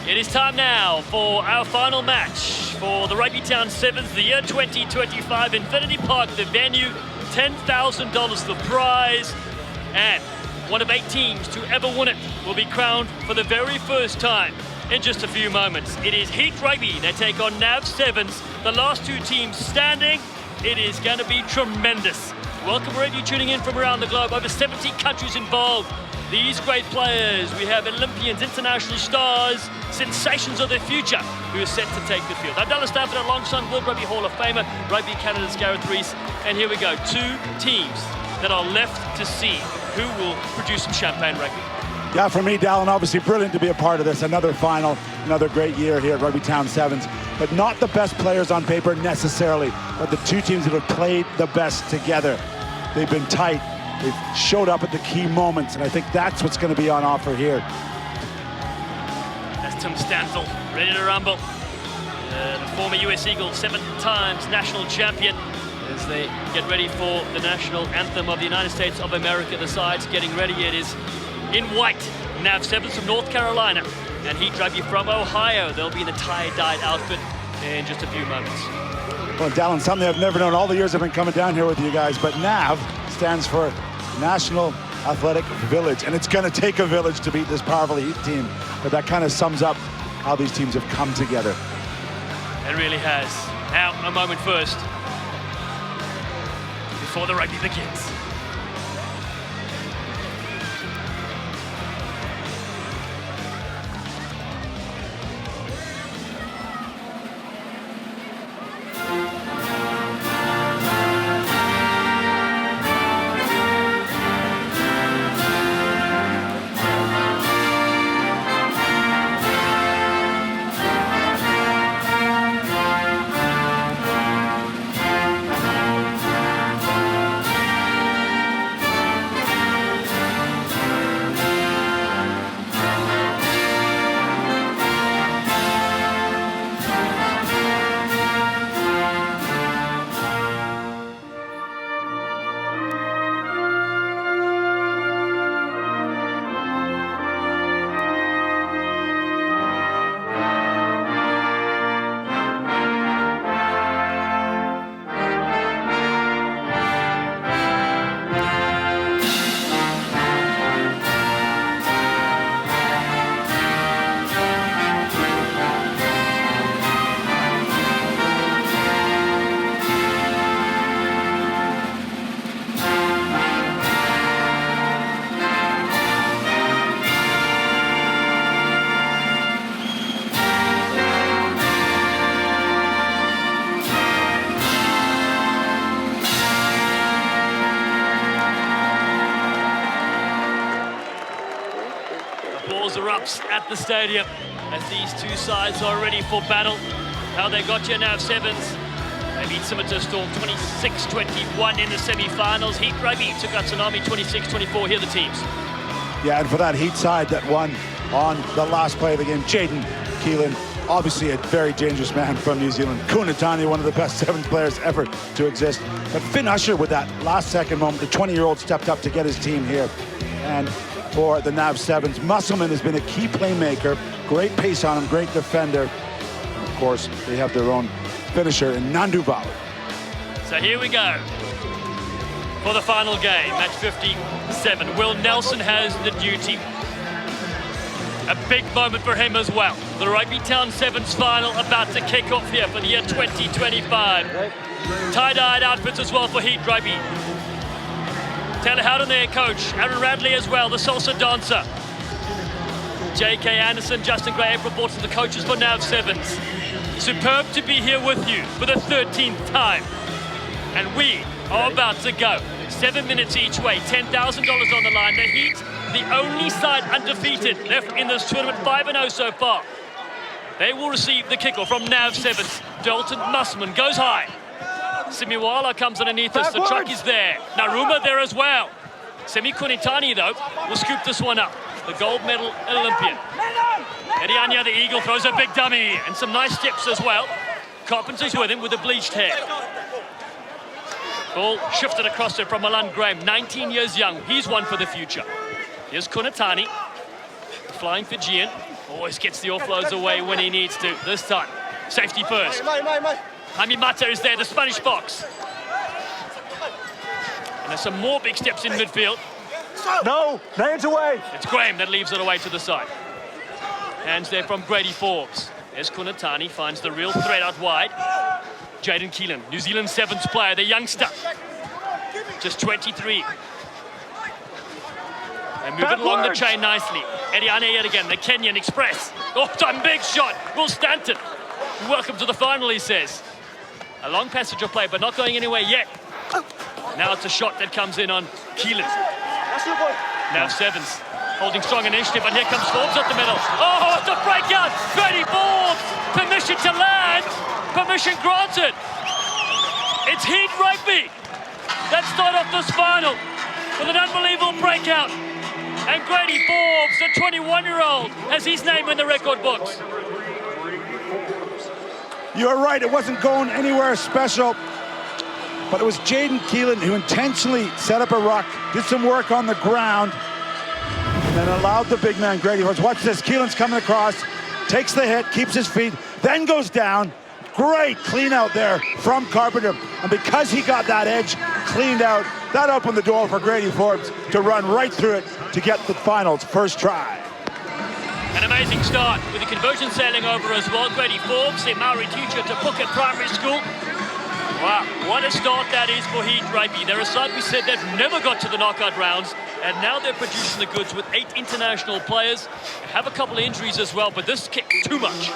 It is time now for our final match for the RugbyTown Sevens, the year 2025, Infinity Park, the venue, $10,000 the prize, and one of 8 teams to ever win it will be crowned for the very first time in just a few moments. It is Heat Rugby. They take on NAV Sevens, the last 2 teams standing. It is going to be tremendous. Welcome wherever you're tuning in from around the globe. Over 70 countries involved. These great players, we have Olympians, international stars, sensations of the future who are set to take the field. I'm Dallas Stafford alongside World Rugby Hall of Famer, Rugby Canada's Gareth Rees. And here we go, 2 teams that are left to see who will produce some Champagne Rugby. Yeah, for me, Dallin, obviously brilliant to be a part of this. Another final, another great year here at RugbyTown Sevens. But not the best players on paper necessarily, but the 2 teams that have played the best together. They've been tight. They've showed up at the key moments, and I think that's what's going to be on offer here. That's Tim Stanfill, ready to rumble. The former US Eagle, 7 times national champion, as they get ready for the national anthem of the United States of America. The sides getting ready. It is in white. NAV Sevens from North Carolina and Heat Rugby from Ohio. They'll be in the tie-dyed outfit in just a few moments. Well, Dallin, something I've never known all the years I've been coming down here with you guys, but NAV stands for National Athletic Village, and it's going to take a village to beat this powerful Heat team. But that kind of sums up how these teams have come together. It really has. Now, a moment first, before the rugby begins. Erupts at the stadium as these 2 sides are ready for battle. How they got here now, Sevens. They beat Scimitar Storm 26-21 in the semi-finals. Heat Rugby took out Tsunami 26-24. Here are the teams. Yeah, and for that Heat side that won on the last play of the game, Jaden Keelan, obviously a very dangerous man from New Zealand. Kunatani, one of the best 7th players ever to exist. But Finn Usher with that last second moment, the 20-year-old stepped up to get his team here. And for the NAV Sevens, Musselman has been a key playmaker, great pace on him, great defender. And of course, they have their own finisher in Nandu Bali. So here we go for the final game, match 57. Will Nelson has the duty. A big moment for him as well. The RugbyTown Sevens final about to kick off here for the year 2025. Tie-dyed outfits as well for Heat Rugby. Taylor Howden there, coach. Aaron Radley as well, the salsa dancer. J.K. Anderson, Justin Gray, April Borton, the coaches for NAV Sevens. Superb to be here with you for the 13th time. And we are about to go. 7 minutes each way, $10,000 on the line. The Heat, the only side undefeated left in this tournament, 5-0 so far. They will receive the kickoff from NAV Sevens. Dalton Musselman goes high. Simiwala comes underneath us, the truck is there. Naruma there as well. Semi Kunitani, though, will scoop this one up. The gold medal Olympian. Edianya, the Eagle, throws a big dummy and some nice steps as well. Carpenter's with him with the bleached hair. Ball shifted across it from Milan Graham, 19 years young. He's one for the future. Here's Kunitani, the flying Fijian, Always gets the offloads away when he needs to. This time, safety first. Jaime Mata is there, the Spanish box. And there's some more big steps in midfield. No, hands away. It's Graham that leaves it away to the side. Hands there from Grady Forbes. There's Kunatani, finds the real threat out wide. Jaden Keelan, New Zealand Sevens player, the youngster. Just 23. And moving along the chain nicely. Ediane yet again, the Kenyan Express. Oh, some big shot. Will Stanton. Welcome to the final, he says. A long passage of play, but not going anywhere yet. Now it's a shot that comes in on Keelan. Now Sevens, holding strong initiative, and here comes Forbes at the middle. Oh, it's a breakout! Grady Forbes! Permission to land! Permission granted! It's Heat Rugby! That started off this final with an unbelievable breakout. And Grady Forbes, the 21-year-old, has his name in the record books. You're right, it wasn't going anywhere special. But it was Jaden Keelan who intentionally set up a ruck, did some work on the ground, and then allowed the big man, Grady Forbes. Watch this, Keelan's coming across, takes the hit, keeps his feet, then goes down. Great clean out there from Carpenter. And because he got that edge cleaned out, that opened the door for Grady Forbes to run right through it to get the finals first try. An amazing start with the conversion sailing over as well. Grady Forbes, a Maori teacher to Phuket Primary School. Wow, what a start that is for Heat Rugby. They're a side we said they've never got to the knockout rounds, and now they're producing the goods with 8 international players. They have a couple of injuries as well, but this kick, too much.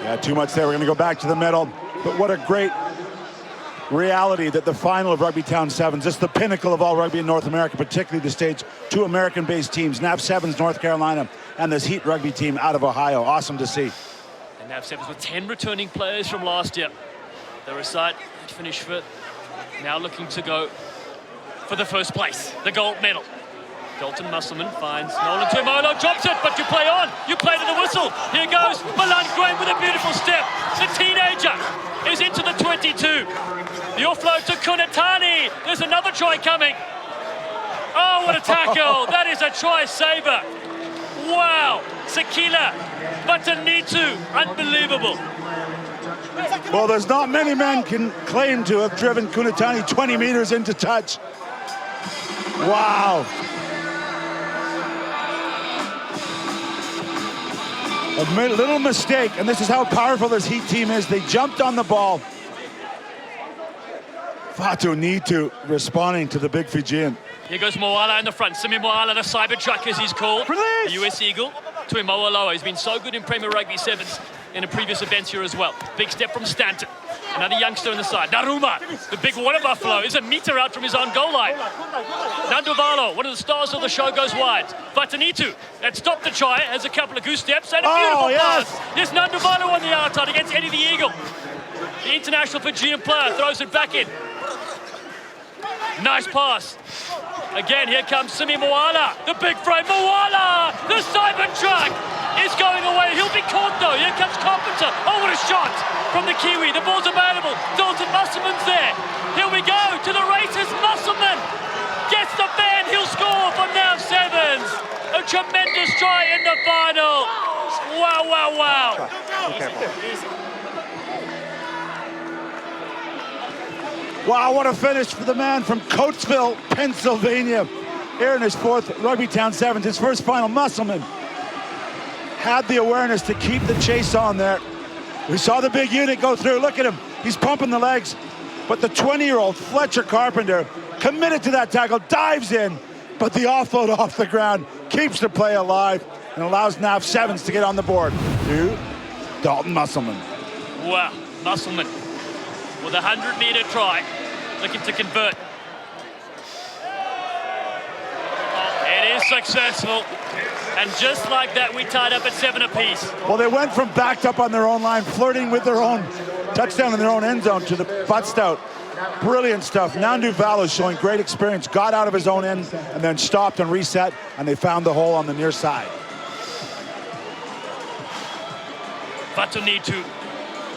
Yeah, too much there. We're going to go back to the middle. But what a great reality that the final of RugbyTown Sevens, this is the pinnacle of all rugby in North America, particularly the States, 2 American-based teams, NAV Sevens, North Carolina, and this Heat Rugby team out of Ohio. Awesome to see. And NAV Sevens with 10 returning players from last year. They're a side that finished fifth, now looking to go for the first place, the gold medal. Dalton Musselman finds Nolan Tuimolo, drops it, but you play on. You play to the whistle. Here goes Milan Graham with a beautiful step. The teenager is into the 22. The offload to Kunatani. There's another try coming. Oh, what a tackle. That is a try saver. Wow. Sekila Batanitu. Unbelievable. Well, there's not many men can claim to have driven Kunatani 20 meters into touch. Wow. A little mistake, and this is how powerful this Heat team is. They jumped on the ball. Fatu Nitu responding to the big Fijian. Here goes Moala in the front. Simi Moala, the cyber truck as he's called. Release! The US Eagle. Tuimoa Loa, he's been so good in Premier Rugby Sevens in the previous events here as well. Big step from Stanton. Another youngster on the side. Naruma, the big water buffalo, is a meter out from his own goal line. Nanduvalo, one of the stars of the show, goes wide. Vatanitu, that stopped the try, has a couple of goose steps and a beautiful pass. Yes, Nanduvalo on the outside against Eddie the Eagle. The international Fijian player throws it back in. Nice pass. Again, here comes Simi Moala, the big frame. Moala, the cyber truck is going away. He'll be caught though. Here comes Carpenter. Oh, what a shot from the Kiwi. The ball's available. Dalton Musselman's there. Here we go to the races. Musselman gets the ban. He'll score for NAV Sevens. A tremendous try in the final. Wow, wow, wow. Wow, what a finish for the man from Coatesville, Pennsylvania. Here in his 4th RugbyTown Sevens, his first final. Musselman had the awareness to keep the chase on there. We saw the big unit go through. Look at him. He's pumping the legs. But the 20-year-old Fletcher Carpenter, committed to that tackle, dives in, but the offload off the ground keeps the play alive and allows NAV Sevens to get on the board. To Dalton Musselman. Wow, Musselman with a 100-meter try, looking to convert. It is successful. And just like that, we tied up at 7 apiece. Well, they went from backed up on their own line, flirting with their own touchdown in their own end zone, to the butt stout. Brilliant stuff. Nandu Valo showing great experience, got out of his own end and then stopped and reset, and they found the hole on the near side. Vatunitu,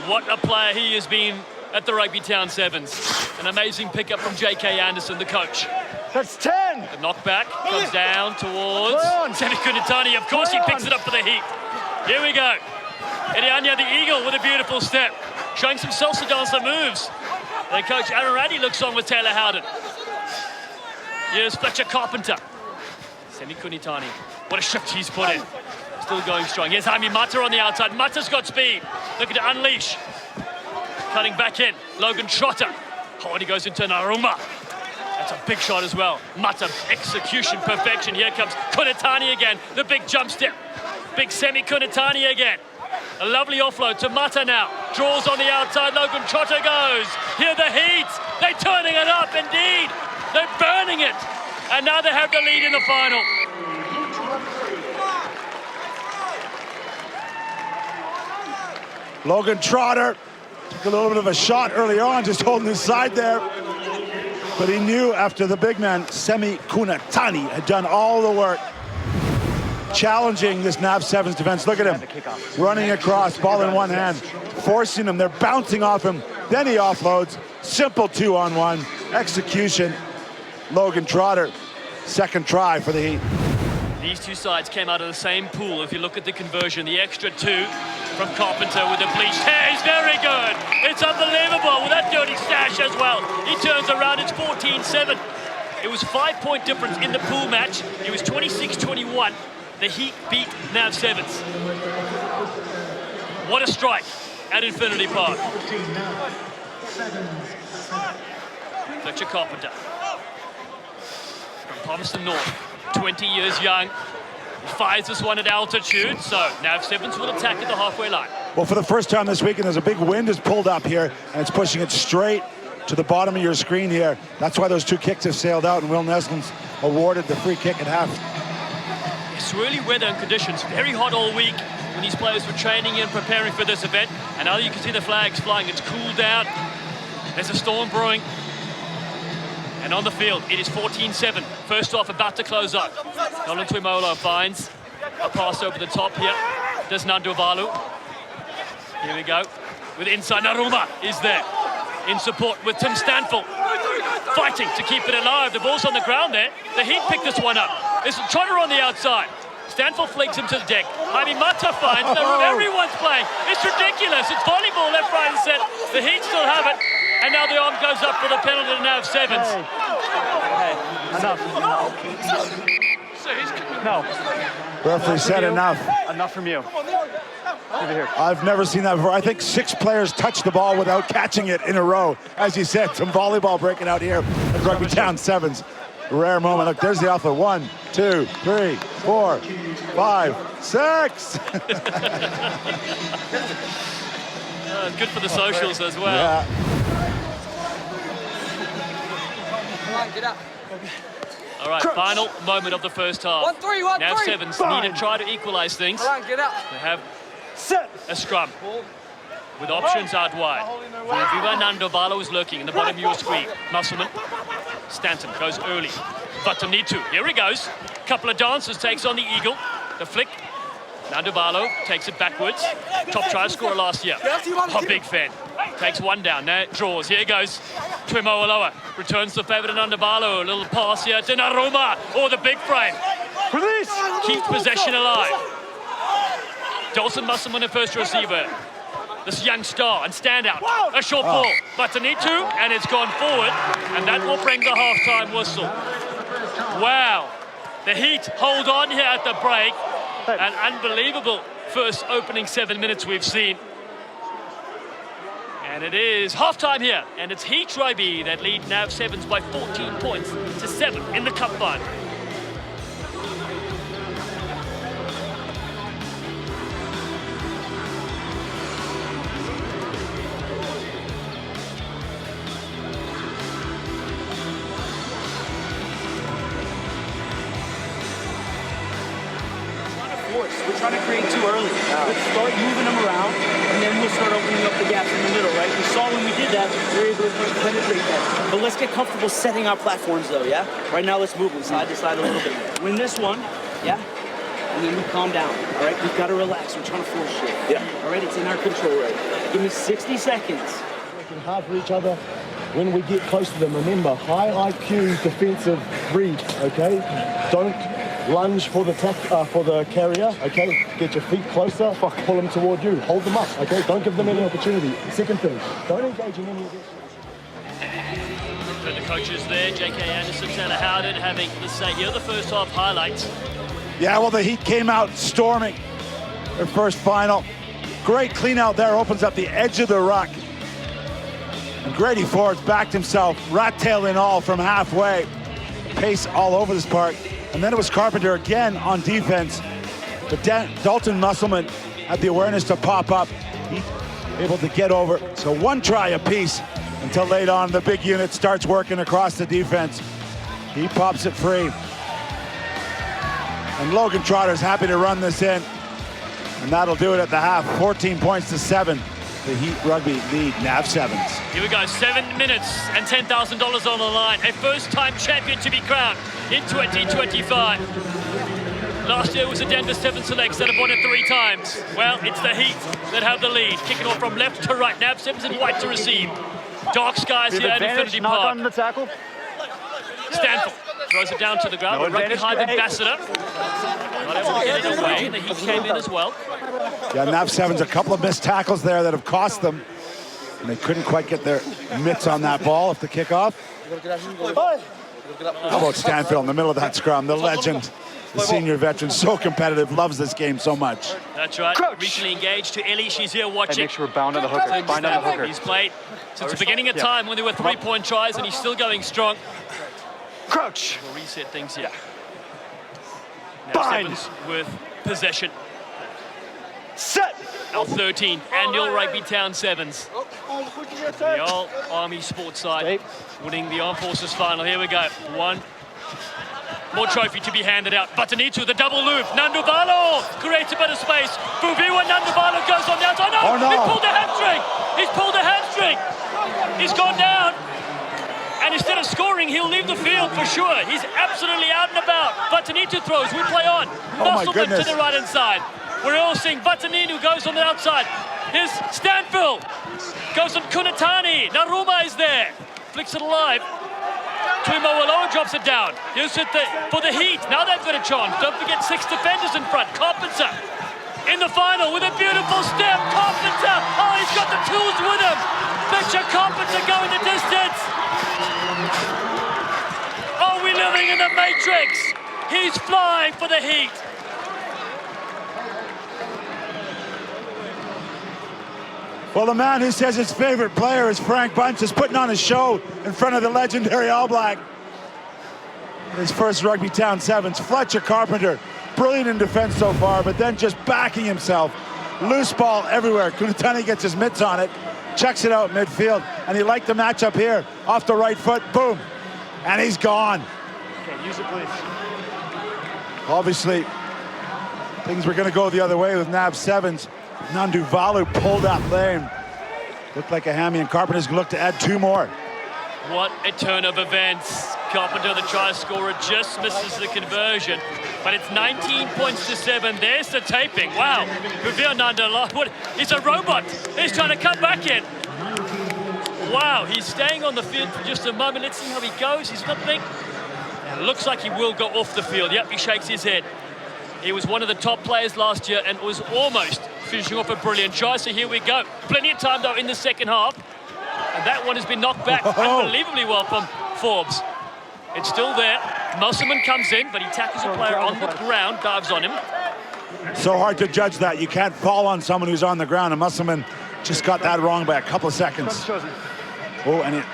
what a player he has been at the RugbyTown Sevens. An amazing pickup from J.K. Anderson, the coach. That's 10. The knockback comes down towards Semi Kunatani. Of course, he picks it up for the Heat. Here we go. Irianya, the Eagle, with a beautiful step. Showing some salsa dancer moves. Then coach Aaron Raddy looks on with Taylor Howden. Here's Fletcher Carpenter. Semi Kunitani. What a shift he's put in. Still going strong. Here's Jaime Mata on the outside. Mata's got speed. Looking to unleash. Cutting back in. Logan Trotter. Oh, and he goes into Naruma. That's a big shot as well. Mata, execution, perfection. Here comes Kunitani again. The big jump step. Big Semi Kunitani again. A lovely offload to Mata now. Draws on the outside. Logan Trotter goes. Here the Heat. They're turning it up indeed. They're burning it. And now they have the lead in the final. Logan Trotter took a little bit of a shot early on, just holding his side there. But he knew after the big man, Semi Kunitani, had done all the work. Challenging this NAV 7's defense. Look at him, running across, ball in one hand, forcing him. They're bouncing off him. Then he offloads. Simple 2-on-1 execution. Logan Trotter, second try for the Heat. These two sides came out of the same pool. If you look at the conversion, the extra 2 from Carpenter with the bleached hair is very good. It's unbelievable with that dirty stash as well. He turns around, it's 14-7. It was 5-point difference in the pool match. It was 26-21. The Heat beat NAV 7s. What a strike at Infinity Park. Fletcher Carpenter from Palmerston North, 20 years young. He fires this one at altitude, so NAV 7s will attack at the halfway line. Well, for the first time this weekend, there's a big wind is pulled up here, and it's pushing it straight to the bottom of your screen here. That's why those 2 kicks have sailed out, and Will Neslin's awarded the free kick at half. Swirly weather and conditions, very hot all week when these players were training and preparing for this event. And now you can see the flags flying. It's cooled down. There's a storm brewing. And on the field, it is 14-7. First off, about to close up. Nolan Tuimolo finds a pass over the top here. There's Nanduvalu. Here we go. With inside, Naruma is there. In support with Tim Stanfill. Fighting to keep it alive. The ball's on the ground there. The Heat picked this one up. There's a Trotter on the outside. Stanfill flings him to the deck. Jaime Mata finds everyone's playing. It's ridiculous. It's volleyball left, right, and set. The Heat still have it. And now the arm goes up for the penalty to NAV 7s. Hey, enough. No. Referee said enough. Enough from you. Over here. I've never seen that before. I think 6 players touched the ball without catching it in a row. As you said, some volleyball breaking out here at RugbyTown 7s. Rare moment. Look, there's the alpha. 1, 2, 3, 4, 5, 6. It's good for the socials as well. Yeah. Get up. All right, final moment of the first half. 1-3, 1-3. NAV 7s need to try to equalize things. Come on, get up. They have Set. a scrum with options out wide. Viva Nandovalo is lurking in the bottom of your screen. Musselman. Stanton goes early. Vatanitu, here he goes. Couple of dances, takes on the Eagle. The flick. Nandovalo takes it backwards. Top try scorer last year. Oh, big fan. Takes one down. Now draws. Here he goes. Twimo Aloha returns the favour to Nandovalo. A little pass here to Naruma. Oh, the big frame. Release. Keeps possession alive. Dawson Musselman, the first receiver. This young star and standout. A short ball. Vatanitu, and it's gone forward. And that will bring the halftime whistle. Wow. The Heat hold on here at the break. An unbelievable first opening 7 minutes we've seen. And it is halftime here. And it's Heat Rugby that lead NAV 7s by 14 points to 7 in the cup final. We're trying to create too early. Let's start moving them around, and then we'll start opening up the gaps in the middle, right? We saw when we did that, we were able to penetrate that. But let's get comfortable setting our platforms, though, yeah? Right now, let's move them side to side a little bit. Win this one, yeah? And then we calm down, all right? We've got to relax. We're trying to force shit. Yeah. All right? It's in our control, right? Give me 60 seconds. Working hard for each other when we get close to them. Remember, high IQ defensive reads, okay? Don't lunge for the carrier, okay? Get your feet closer, pull them toward you, hold them up, okay? Don't give them any opportunity. Second thing, don't engage in any of this. For the coaches there, J.K. Anderson, Tanner Howden having the say here, the first half highlights. Yeah, well, the Heat came out storming their first final. Great clean out there, opens up the edge of the ruck. And Grady Forbes backed himself, rat tail in all from halfway. Pace all over this part. And then it was Carpenter again on defense. But Dalton Musselman had the awareness to pop up. He able to get over. So one try apiece until late on the big unit starts working across the defense. He pops it free. And Logan Trotter's happy to run this in. And that'll do it at the half. 14 points to 7. The Heat Rugby lead NAV Sevens. Here we go, 7 minutes and $10,000 on the line. A first-time champion to be crowned in 2025. Last year was the Denver 7 Selects that have won it 3 times. Well, it's the Heat that have the lead. Kicking off from left to right. NAV Sevens in white to receive. Dark skies here at Infinity knock Park. on the tackle. Stanford throws it down to the ground. No Rugby advantage. Hive ambassador. Not able to get it away. The Heat came in as well. Yeah, NAV Sevens, a couple of missed tackles there that have cost them. And they couldn't quite get their mitts on that ball at the kickoff. How about Stanfield in the middle of that scrum? The legend, the senior veteran, so competitive, loves this game so much. That's right. Crouch. Recently engaged to Ellie. She's here Hey, watching. make sure we're bound on the hooker. Bind on the hooker. He's played since the beginning of time when there were 3-point tries, and he's still going strong. Crouch. We'll reset things here. Now Bind. Sevens with possession. Set. Our 13th annual RugbyTown Sevens. The All Army sports side winning the Armed Forces final. Here we go. One more trophy to be handed out. Batanitu, the double loop. Nanduvalo creates a bit of space. Fubiwa Nanduvalo goes on the outside. No, Oh, no. He pulled a hamstring. He's pulled a hamstring. He's gone down. And instead of scoring, he'll leave the field for sure. He's absolutely out and about. Batanitu throws. We play on. my Musselman to goodness. the right-hand side. We're all seeing Bataninu goes on the outside. Here's Stanfield. Goes on Kunatani. Naruma is there. Flicks it alive. Tuimo Waloa drops it down. Here's it for the Heat. Now they've got a chance. Don't forget 6 defenders in front. Carpenter in the final with a beautiful step. Carpenter. Oh, he's got the tools with him. Fletcher Carpenter going the distance. Oh, we're living in the Matrix. He's flying for the Heat. Well, the man who says his favorite player is Frank Bunch is putting on a show in front of the legendary All Black. His first RugbyTown Sevens, Fletcher Carpenter, brilliant in defense so far, but then just backing himself. Loose ball everywhere. Kunatani gets his mitts on it, checks it out midfield, and he liked the matchup here. Off the right foot, boom, and he's gone. Okay, use it, please. Obviously, things were going to go the other way with NAV Sevens. Nanduvalu pulled up lane. Looked like a hammy, and Carpenter's going to look to add 2 more. What a turn of events. Carpenter, the try scorer, just misses the conversion. But it's 19 points to 7. There's the taping. Wow. What? He's a robot. He's trying to cut back in. Wow, he's staying on the field for just a moment. Let's see how he goes. He's limping. It looks like he will go off the field. Yep, he shakes his head. He was one of the top players last year and was almost finishing off a brilliant try. So here we go. Plenty of time, though, in the second half. And that one has been knocked back unbelievably well from Forbes. It's still there. Musselman comes in, but he tackles a player on the ground, dives on him. So hard to judge that. You can't fall on someone who's on the ground, and Musselman just got that wrong by a couple of seconds. Oh, and a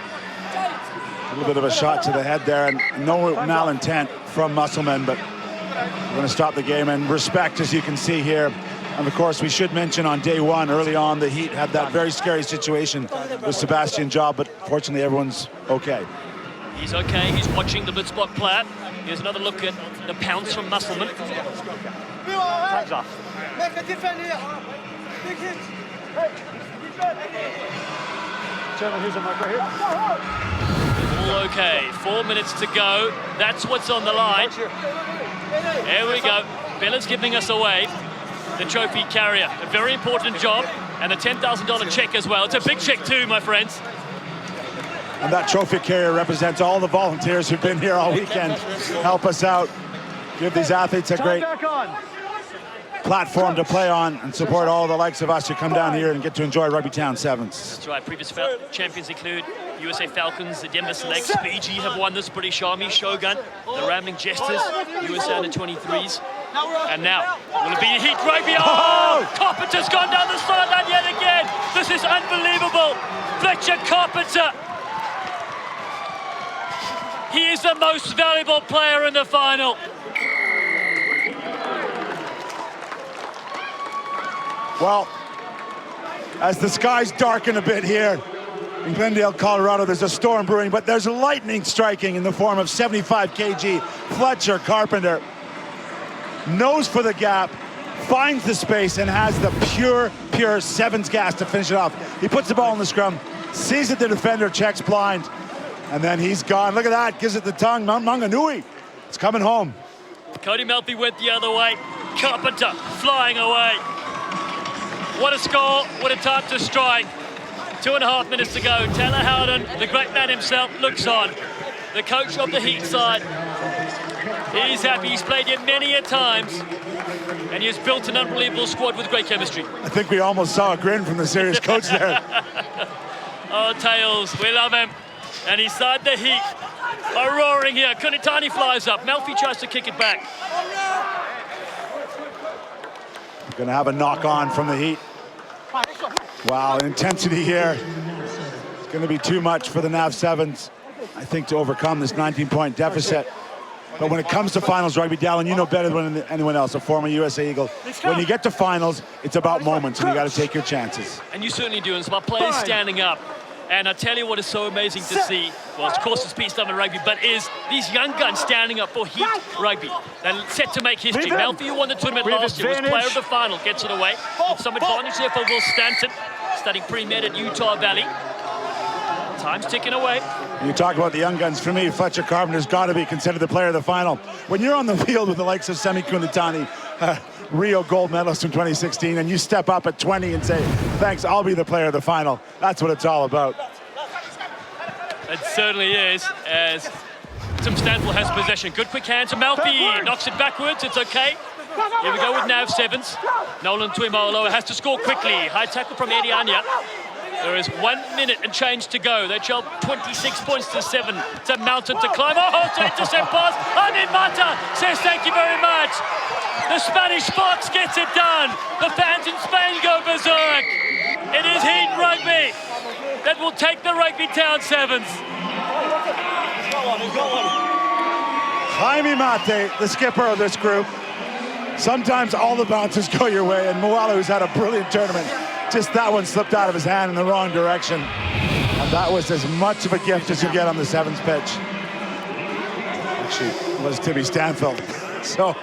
little bit of a shot to the head there, and no malintent from Musselman, but we're going to stop the game. And respect, as you can see here. And of course, we should mention on day 1, early on, the Heat had that very scary situation with Sebastian Job, but fortunately everyone's okay. He's okay. He's watching the mid-spot player. Here's another look at the pounce from Musselman. Time's off. Make a defend here. Big hit. Gentlemen, here's a mark right here. All okay. 4 minutes to go. That's what's on the line. There we go. Bella's giving us away the trophy carrier. A very important job, and a $10,000 check as well. It's a big check too, my friends. And that trophy carrier represents all the volunteers who've been here all weekend. Help us out. give these athletes a great platform to play on and support all the likes of us who come down here and get to enjoy RugbyTown Sevens. That's right. Previous champions include USA Falcons, the Denver Selects, Fiji have won this, British Army, Shogun, the Rambling Jesters, USA Under-23s. And now, will it be Heat Rugby? Oh! Carpenter's gone down the sideline yet again. This is unbelievable. Fletcher Carpenter. He is the most valuable player in the final. Well, as the skies darken a bit here in Glendale, Colorado, there's a storm brewing, but there's lightning striking in the form of 75 kg Fletcher Carpenter. Nose for the gap, finds the space, and has the pure sevens gas to finish it off. He puts the ball in the scrum, sees that the defender checks blind, and then he's gone. Look at that, gives it the tongue. Mount Maunganui, it's coming home. Cody Melfi went the other way. Carpenter flying away. What a score, what a time to strike. 2.5 minutes to go. Taylor Howden, the great man himself, looks on. The coach of the Heat side. He's happy, he's played here many a times, and he has built an unbelievable squad with great chemistry. I think we almost saw a grin from the serious coach there. Oh, Tails, we love him. And he's side the Heat are roaring here. Kunitani flies up. Melfi tries to kick it back. Going to have a knock on from the Heat. Wow, intensity here. It's going to be too much for the NAV Sevens, I think, to overcome this 19-point deficit. But when it comes to finals rugby, Dallin, you know better than anyone else, a former USA Eagle. When you get to finals, it's about moments, and you got to take your chances. And you certainly do. It's about players standing up. And I tell you what is so amazing to see, well, of course it's peace time in rugby, but is these young guns standing up for Heat Rugby. They're set to make history. Melfi, who won the tournament last year, was player of the final, gets it away. Some advantage there for Will Stanton, studying pre-med at Utah Valley. Time's ticking away. You talk about the young guns. For me, Fletcher Carpenter's got to be considered the player of the final. When you're on the field with the likes of Semi Kunitani, Rio gold medalist from 2016, and you step up at 20 and say, thanks, I'll be the player of the final. That's what it's all about. It certainly is, as Tim Stanfield has possession. Good quick hand to Melfi, knocks it backwards, it's okay. Here we go with NAV Sevens. Nolan Tuimoloa has to score quickly. High tackle from Eddie Anya. There is 1 minute and change to go. They trail 26 points to 7. It's a mountain to climb. Oh, to intercept pass. Anin Mata says thank you very much. The Spanish Fox gets it done. The fans in Spain go berserk. It is Heat Rugby that will take the RugbyTown Sevens. Jaime Mate, the skipper of this group. Sometimes all the bounces go your way, and Moala, who's had a brilliant tournament, just that one slipped out of his hand in the wrong direction. And that was as much of a gift as you get on the sevens pitch. Actually, it was Timmy Stanfield. So,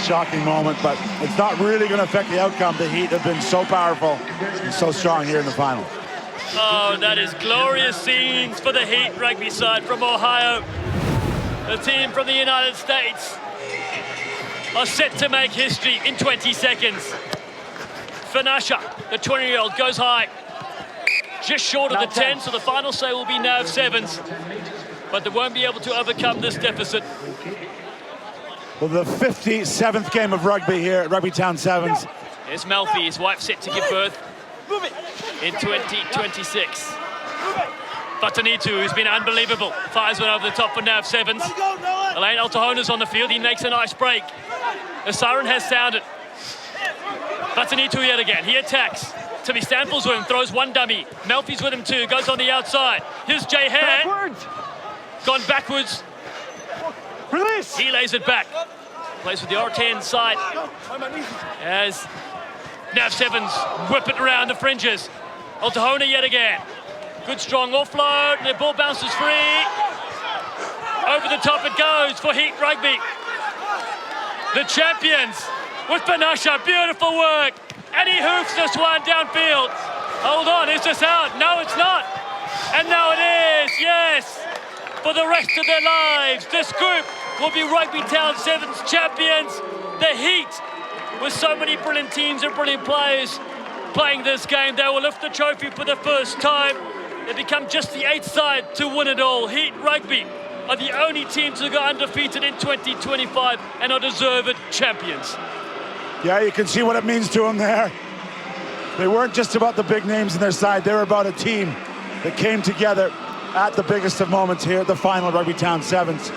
shocking moment, but it's not really going to affect the outcome. The Heat have been so powerful and so strong here in the final. Oh, that is glorious scenes for the Heat Rugby side from Ohio. The team from the United States are set to make history in 20 seconds. Fanasha, the 20-year-old, goes high. Just short of the 10, so the final say will be NAV Sevens. But they won't be able to overcome this deficit. Well, the 57th game of rugby here at RugbyTown Sevens. Here's Melfi, his wife set to give birth in 2026. Fatanitu, who's been unbelievable, fires one over the top for NAV Sevens. Elaine Altahona's on the field, he makes a nice break. The siren has sounded. Fatanitu yet again, he attacks. Timmy Stanfield's with him, throws one dummy. Melfi's with him too, goes on the outside. Here's Jay Hand. Gone backwards. Release. He lays it back. Plays with the R10 side. As NAV Sevens whip it around the fringes. Altahona yet again. Good strong offload. The ball bounces free. Over the top it goes for Heat Rugby. The champions with Banasha. Beautiful work. And he hoofs this one downfield. Hold on, is this out? No, it's not. And now it is, yes. For the rest of their lives, this group will be RugbyTown Sevens champions. The Heat, with so many brilliant teams and brilliant players playing this game, they will lift the trophy for the first time. They become just the 8th side to win it all. Heat Rugby are the only team to go undefeated in 2025 and are deserved champions. Yeah, you can see what it means to them there. They weren't just about the big names in their side, they were about a team that came together at the biggest of moments here at the final RugbyTown Sevens.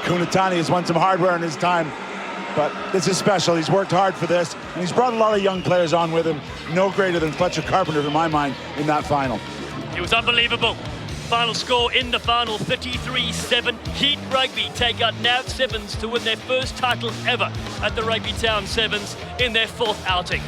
Kunatani has won some hardware in his time, but this is special. He's worked hard for this, and he's brought a lot of young players on with him. No greater than Fletcher Carpenter, in my mind, in that final. It was unbelievable. Final score in the final, 33-7. Heat Rugby take out NAV Sevens to win their first title ever at the RugbyTown Sevens in their fourth outing.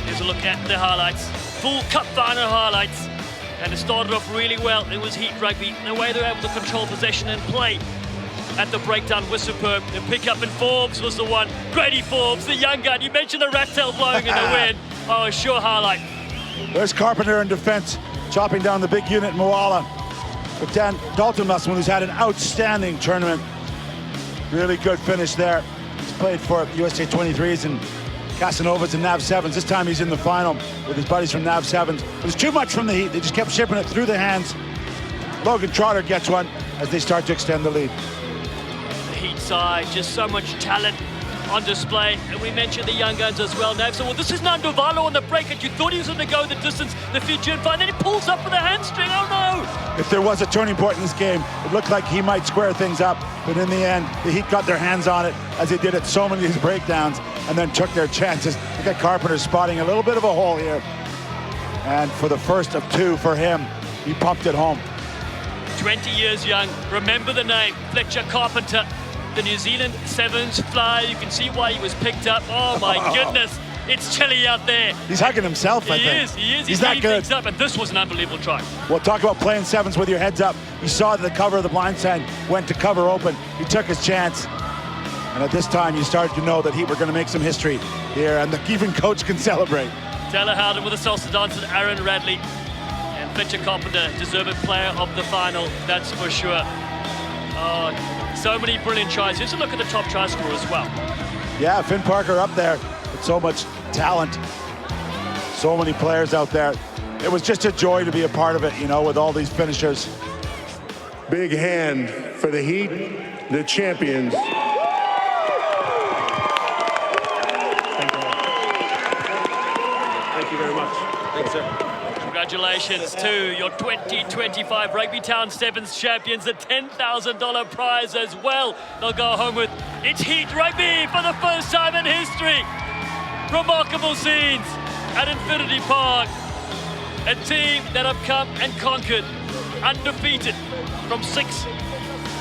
Here's a look at the highlights. Full cup final highlights. And it started off really well. It was Heat Rugby. The way they were able to control possession and play at the breakdown was superb. The pickup in Forbes was the one. Grady Forbes, the young gun. You mentioned the rat tail blowing in the wind. Oh, a sure highlight. There's Carpenter in defense, chopping down the big unit in Moala. But Dan Dalton Musselman, who's had an outstanding tournament. Really good finish there. He's played for USA 23s and Casanovas and NAV Sevens. This time he's in the final with his buddies from NAV Sevens. It was too much from the Heat. They just kept shipping it through the hands. Logan Trotter gets one as they start to extend the lead. The Heat side, just so much talent on display. And we mentioned the young guns as well. Nav said, well, this is Nandovalo on the break, and you thought he was going to go the distance, the future and find. Then he pulls up with a hamstring. Oh no! If there was a turning point in this game, it looked like he might square things up. But in the end, the Heat got their hands on it, as they did at so many of these breakdowns, and then took their chances. Look at Carpenter spotting a little bit of a hole here. And for the first of two for him, he pumped it home. 20 years young. Remember the name, Fletcher Carpenter. The New Zealand Sevens flyer. You can see why he was picked up. Oh my goodness, it's chilly out there. He's hugging himself, I think. He is. He's that good. Up, and this was an unbelievable try. Well, talk about playing sevens with your heads up. He saw the cover of the blindside, went to cover open. He took his chance. And at this time, you started to know that Heat were going to make some history here, and the even coach can celebrate. Taylor Howden with a salsa dance and Aaron Radley. And Fletcher Carpenter, deserved player of the final, that's for sure. Oh, so many brilliant tries. Here's a look at the top try scorer as well. Yeah, Finn Parker up there with so much talent. So many players out there. It was just a joy to be a part of it, you know, with all these finishers. Big hand for the Heat, the champions. Thank you very much. Thanks, sir. Congratulations to your 2025 RugbyTown Sevens champions, a $10,000 prize as well. They'll go home with It's Heat Rugby for the first time in history. Remarkable scenes at Infinity Park. A team that have come and conquered, undefeated from 6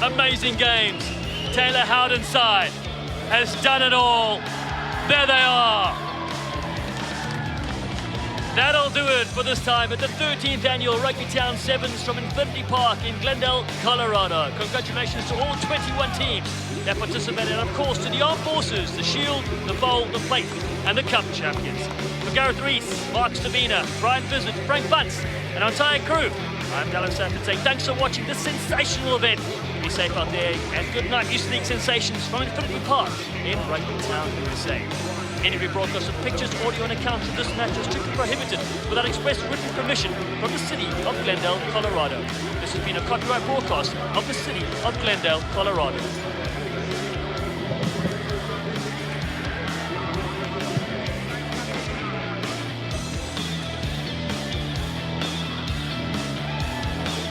amazing games. Taylor Howden's side has done it all. There they are. That'll do it for this time at the 13th annual RugbyTown Sevens from Infinity Park in Glendale, Colorado. Congratulations to all 21 teams that participated, and of course to the Armed Forces, the Shield, the Bowl, the Plate, and the Cup champions. For Gareth Reese, Mark Stavina, Brian Visit, Frank Bunce, and our entire crew, I'm Dallas Stafford saying thanks for watching this sensational event. Be safe out there, and good night, Youth League sensations from Infinity Park in RugbyTown, USA. Any rebroadcast of pictures, audio, and accounts of this match is strictly prohibited without express written permission from the City of Glendale, Colorado. This has been a copyright broadcast of the City of Glendale, Colorado.